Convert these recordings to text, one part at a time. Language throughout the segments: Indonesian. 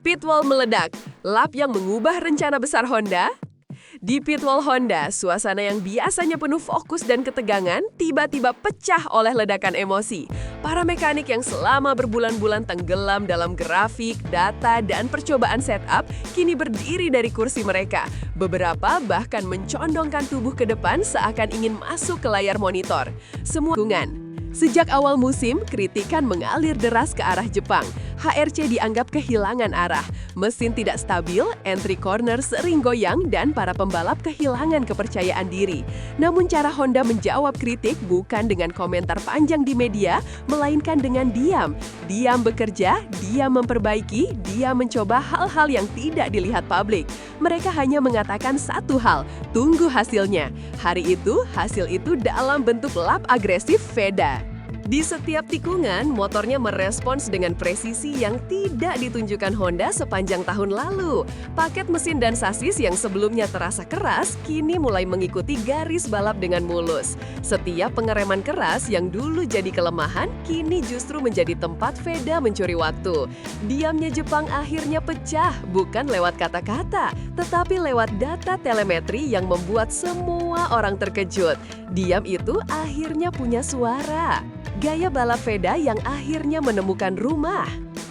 Pitwall meledak, lap yang mengubah rencana besar Honda. Di Pitwall Honda, suasana yang biasanya penuh fokus dan ketegangan tiba-tiba pecah oleh ledakan emosi. Para mekanik yang selama berbulan-bulan tenggelam dalam grafik, data, dan percobaan setup kini berdiri dari kursi mereka. Beberapa bahkan mencondongkan tubuh ke depan seakan ingin masuk ke layar monitor. Semua hubungan. Sejak awal musim, kritikan mengalir deras ke arah Jepang. HRC dianggap kehilangan arah, mesin tidak stabil, entry corner sering goyang, dan para pembalap kehilangan kepercayaan diri. Namun cara Honda menjawab kritik bukan dengan komentar panjang di media, melainkan dengan diam. Diam bekerja, diam memperbaiki, diam mencoba hal-hal yang tidak dilihat publik. Mereka hanya mengatakan satu hal, tunggu hasilnya. Hari itu, hasil itu dalam bentuk lap agresif Veda. Di setiap tikungan, motornya merespons dengan presisi yang tidak ditunjukkan Honda sepanjang tahun lalu. Paket mesin dan sasis yang sebelumnya terasa keras, kini mulai mengikuti garis balap dengan mulus. Setiap pengereman keras yang dulu jadi kelemahan, kini justru menjadi tempat Veda mencuri waktu. Diamnya Jepang akhirnya pecah, bukan lewat kata-kata, tetapi lewat data telemetri yang membuat semua orang terkejut. Diam itu akhirnya punya suara. Gaya balap Veda yang akhirnya menemukan rumah.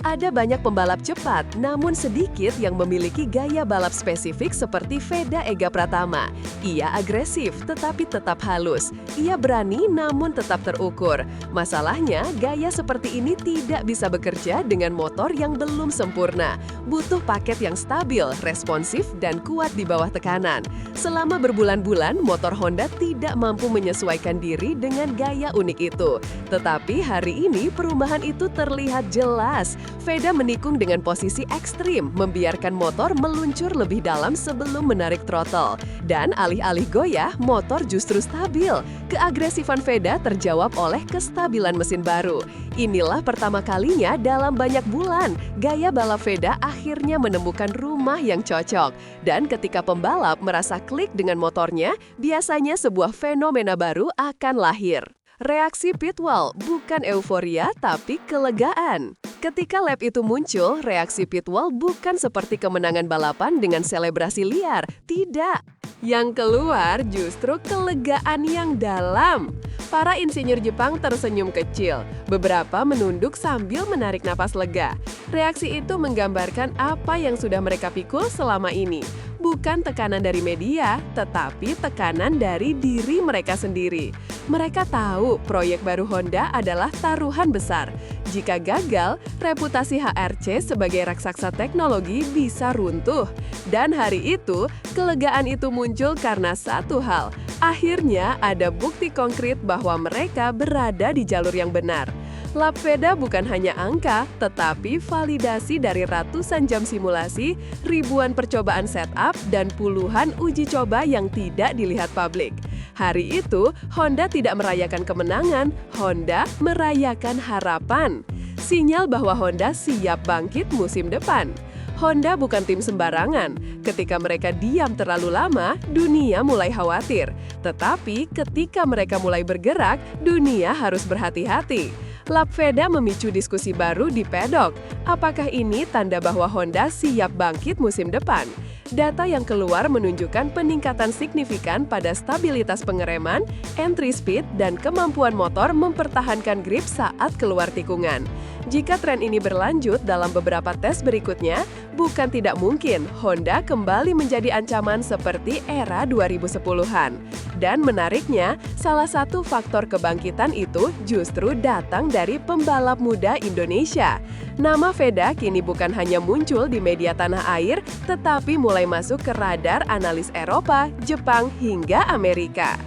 Ada banyak pembalap cepat, namun sedikit yang memiliki gaya balap spesifik seperti Veda Ega Pratama. Ia agresif, tetapi tetap halus. Ia berani, namun tetap terukur. Masalahnya, gaya seperti ini tidak bisa bekerja dengan motor yang belum sempurna. Butuh paket yang stabil, responsif, dan kuat di bawah tekanan. Selama berbulan-bulan, motor Honda tidak mampu menyesuaikan diri dengan gaya unik itu. Tetapi hari ini perubahan itu terlihat jelas. Veda menikung dengan posisi ekstrim, membiarkan motor meluncur lebih dalam sebelum menarik throttle. Dan alih-alih goyah, motor justru stabil. Keagresifan Veda terjawab oleh kestabilan mesin baru. Inilah pertama kalinya dalam banyak bulan, gaya balap Veda akhirnya menemukan rumah yang cocok. Dan ketika pembalap merasa klik dengan motornya, biasanya sebuah fenomena baru akan lahir. Reaksi Pitwall bukan euforia tapi kelegaan. Ketika lap itu muncul, reaksi Pitwall bukan seperti kemenangan balapan dengan selebrasi liar. Tidak. Yang keluar justru kelegaan yang dalam. Para insinyur Jepang tersenyum kecil. Beberapa menunduk sambil menarik napas lega. Reaksi itu menggambarkan apa yang sudah mereka pikul selama ini. Bukan tekanan dari media, tetapi tekanan dari diri mereka sendiri. Mereka tahu proyek baru Honda adalah taruhan besar. Jika gagal, reputasi HRC sebagai raksasa teknologi bisa runtuh. Dan hari itu, kelegaan itu muncul karena satu hal. Akhirnya ada bukti konkret bahwa mereka berada di jalur yang benar. Lap Veda bukan hanya angka, tetapi validasi dari ratusan jam simulasi, ribuan percobaan setup, dan puluhan uji coba yang tidak dilihat publik. Hari itu, Honda tidak merayakan kemenangan, Honda merayakan harapan. Sinyal bahwa Honda siap bangkit musim depan. Honda bukan tim sembarangan. Ketika mereka diam terlalu lama, dunia mulai khawatir. Tetapi ketika mereka mulai bergerak, dunia harus berhati-hati. Lap Veda memicu diskusi baru di pedok. Apakah ini tanda bahwa Honda siap bangkit musim depan? Data yang keluar menunjukkan peningkatan signifikan pada stabilitas pengereman, entry speed, dan kemampuan motor mempertahankan grip saat keluar tikungan. Jika tren ini berlanjut dalam beberapa tes berikutnya, bukan tidak mungkin Honda kembali menjadi ancaman seperti era 2010-an. Dan menariknya, salah satu faktor kebangkitan itu justru datang dari pembalap muda Indonesia. Nama Veda kini bukan hanya muncul di media tanah air, tetapi mulai masuk ke radar analis Eropa, Jepang, hingga Amerika.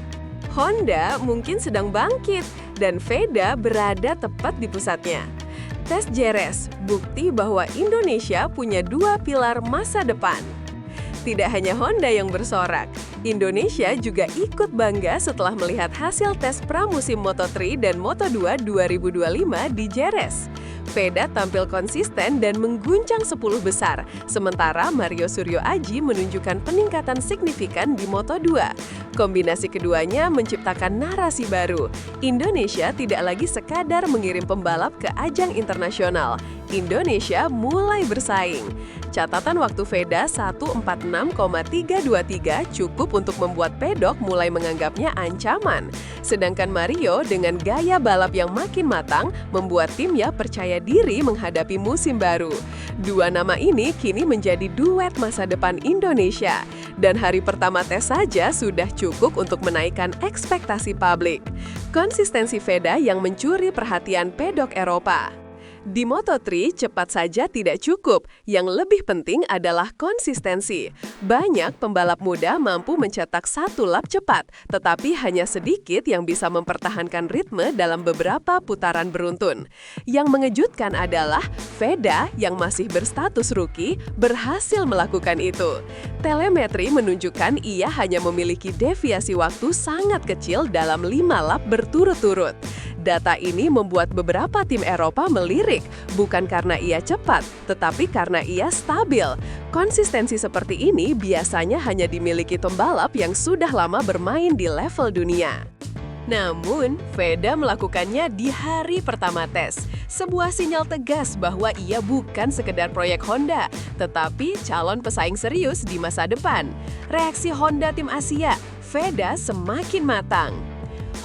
Honda mungkin sedang bangkit, dan Veda berada tepat di pusatnya. Tes Jerez, bukti bahwa Indonesia punya dua pilar masa depan. Tidak hanya Honda yang bersorak, Indonesia juga ikut bangga setelah melihat hasil tes pramusim Moto3 dan Moto2 2025 di Jerez. Veda tampil konsisten dan mengguncang 10 besar, sementara Mario Suryo Aji menunjukkan peningkatan signifikan di Moto2. Kombinasi keduanya menciptakan narasi baru. Indonesia tidak lagi sekadar mengirim pembalap ke ajang internasional. Indonesia mulai bersaing. Catatan waktu Veda 1:46,323 cukup untuk membuat pedok mulai menganggapnya ancaman. Sedangkan Mario dengan gaya balap yang makin matang membuat timnya percaya diri menghadapi musim baru. Dua nama ini kini menjadi duet masa depan Indonesia. Dan hari pertama tes saja sudah cukup untuk menaikkan ekspektasi publik. Konsistensi Veda yang mencuri perhatian pedok Eropa. Di Moto3, cepat saja tidak cukup. Yang lebih penting adalah konsistensi. Banyak pembalap muda mampu mencetak satu lap cepat, tetapi hanya sedikit yang bisa mempertahankan ritme dalam beberapa putaran beruntun. Yang mengejutkan adalah Veda yang masih berstatus rookie berhasil melakukan itu. Telemetri menunjukkan ia hanya memiliki deviasi waktu sangat kecil dalam 5 lap berturut-turut. Data ini membuat beberapa tim Eropa melirik, bukan karena ia cepat, tetapi karena ia stabil. Konsistensi seperti ini biasanya hanya dimiliki pembalap yang sudah lama bermain di level dunia. Namun, Veda melakukannya di hari pertama tes. Sebuah sinyal tegas bahwa ia bukan sekedar proyek Honda, tetapi calon pesaing serius di masa depan. Reaksi Honda tim Asia, Veda semakin matang.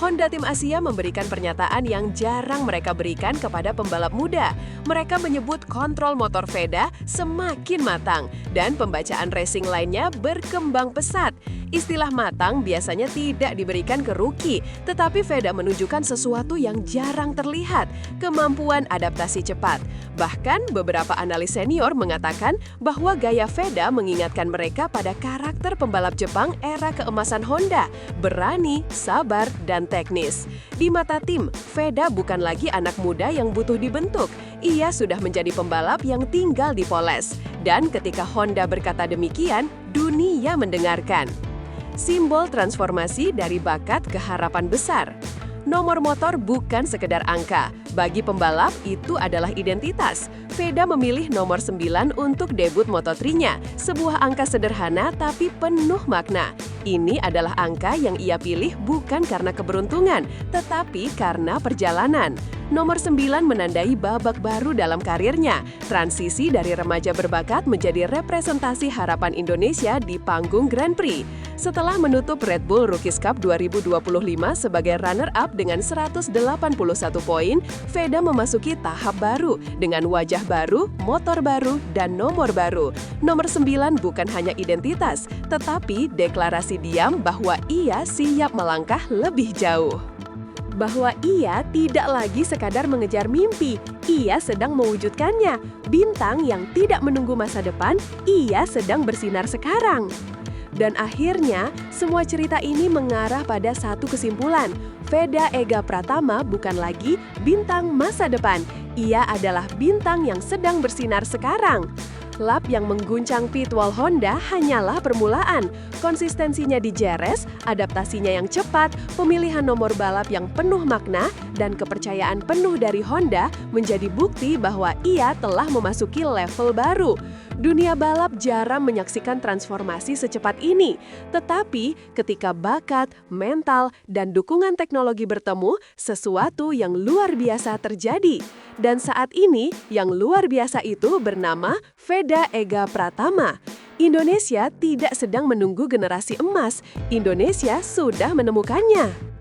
Honda tim Asia memberikan pernyataan yang jarang mereka berikan kepada pembalap muda. Mereka menyebut kontrol motor Veda semakin matang dan pembacaan racing lainnya berkembang pesat. Istilah matang biasanya tidak diberikan ke rookie, tetapi Veda menunjukkan sesuatu yang jarang terlihat, kemampuan adaptasi cepat. Bahkan beberapa analis senior mengatakan bahwa gaya Veda mengingatkan mereka pada karakter pembalap Jepang era keemasan Honda, berani, sabar, dan teknis. Di mata tim, Veda bukan lagi anak muda yang butuh dibentuk. Ia sudah menjadi pembalap yang tinggal dipoles. Dan ketika Honda berkata demikian, dunia mendengarkan. Simbol transformasi dari bakat ke harapan besar. Nomor motor bukan sekedar angka. Bagi pembalap, itu adalah identitas. Veda memilih nomor 9 untuk debut Moto3-nya, sebuah angka sederhana tapi penuh makna. Ini adalah angka yang ia pilih bukan karena keberuntungan, tetapi karena perjalanan. Nomor 9 menandai babak baru dalam karirnya, transisi dari remaja berbakat menjadi representasi harapan Indonesia di panggung Grand Prix. Setelah menutup Red Bull Rookies Cup 2025 sebagai runner-up dengan 181 poin, Veda memasuki tahap baru dengan wajah baru, motor baru, dan nomor baru. Nomor 9 bukan hanya identitas, tetapi deklarasi diam bahwa ia siap melangkah lebih jauh. Bahwa ia tidak lagi sekadar mengejar mimpi, ia sedang mewujudkannya. Bintang yang tidak menunggu masa depan, ia sedang bersinar sekarang. Dan akhirnya, semua cerita ini mengarah pada satu kesimpulan. Veda Ega Pratama bukan lagi bintang masa depan. Ia adalah bintang yang sedang bersinar sekarang. Lap yang mengguncang pit wall Honda hanyalah permulaan. Konsistensinya di Jerez, adaptasinya yang cepat, pemilihan nomor balap yang penuh makna, dan kepercayaan penuh dari Honda menjadi bukti bahwa ia telah memasuki level baru. Dunia balap jarang menyaksikan transformasi secepat ini. Tetapi ketika bakat, mental, dan dukungan teknologi bertemu, sesuatu yang luar biasa terjadi. Dan saat ini, yang luar biasa itu bernama Veda Ega Pratama. Indonesia tidak sedang menunggu generasi emas. Indonesia sudah menemukannya.